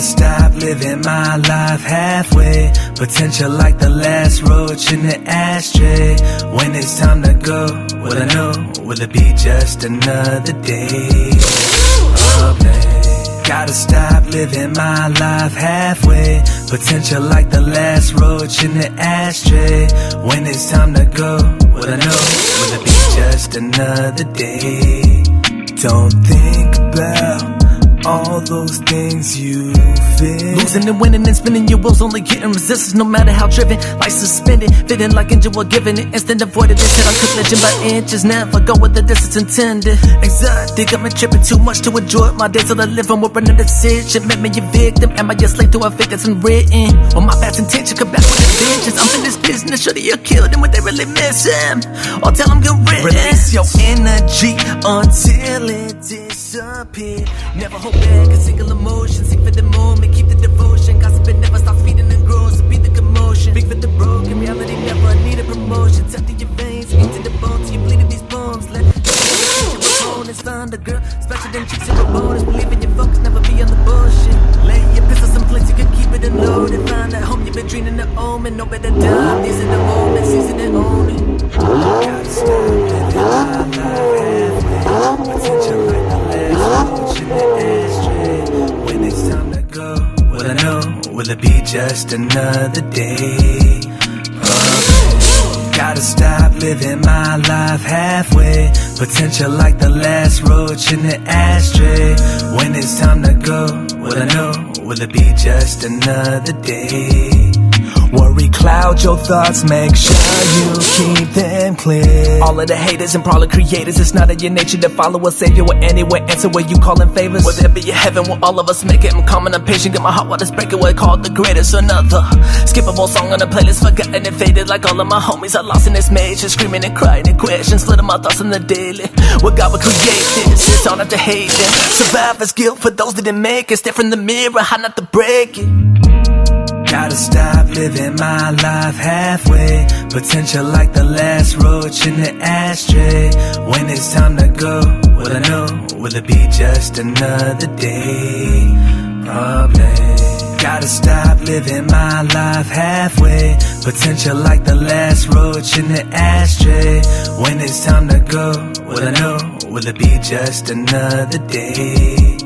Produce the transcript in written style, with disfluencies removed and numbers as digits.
stop living my life halfway. Potential like the last roach in the ashtray. When it's time to go, will I know? Will it be just another day? Oh, man. Gotta stop living my life halfway. Potential like the last roach in the ashtray. When it's time to go, will I know? Will it be just another day? Don't think about all those things you feel. Losing and winning and spinning your wheels, only getting resistance no matter how driven. Life suspended, fitting like engine while giving it instant avoided. They said I could legend by inches, never go with the distance intended. Anxiety got me tripping too much to enjoy my days till I live on with a decision. Make me a victim, am I a slave to a fate that's unwritten? Or my best intention come back with a vengeance. I'm in this business, sure that you killed him when they really miss him. Or tell him good riddance. Release your energy until it disappears. Never hold back a single emotion. Seek for the moment, keep the devotion. Gossiping never stops feeding and grows. So be the commotion. Speak for the broken, reality never need a promotion. Tap to your veins, speak to the bones. You bleeding these poems. Let your opponents find a girl special than chicks in a bonus. Believe in your focus, never be on the bullshit. Lay your pistols someplace you can keep it and load it. Find at home you've been dreaming the omen. No better time, these are the moments, season and own it. Gotta stop living my life halfway. Potential like the last roach in the ashtray. When it's time to go, will I know? Will it be just another day? Oh, gotta stop living my life halfway. Potential like the last roach in the ashtray. When it's time to go, will I know? Will it be just another day? Worry cloud your thoughts, make sure you keep them clear. All of the haters and probably creators, it's not in your nature to follow a savior or anywhere answer where you calling favors. Will there be a heaven where all of us make it? I'm calm and I'm patient, get my heart while it's breaking what called the greatest. Another skippable song on the playlist, forgotten and faded like all of my homies are lost in this major. Screaming and crying and questions, splitting my thoughts on the daily. What God would create this, it's all not to hate them. Survivor's guilt for those that didn't make it. Stare from the mirror, how not to break it. Gotta stop living my life halfway. Potential like the last roach in the ashtray. When it's time to go, will I know? Will it be just another day? Probably. Gotta stop living my life halfway. Potential like the last roach in the ashtray. When it's time to go, will I know? Will it be just another day?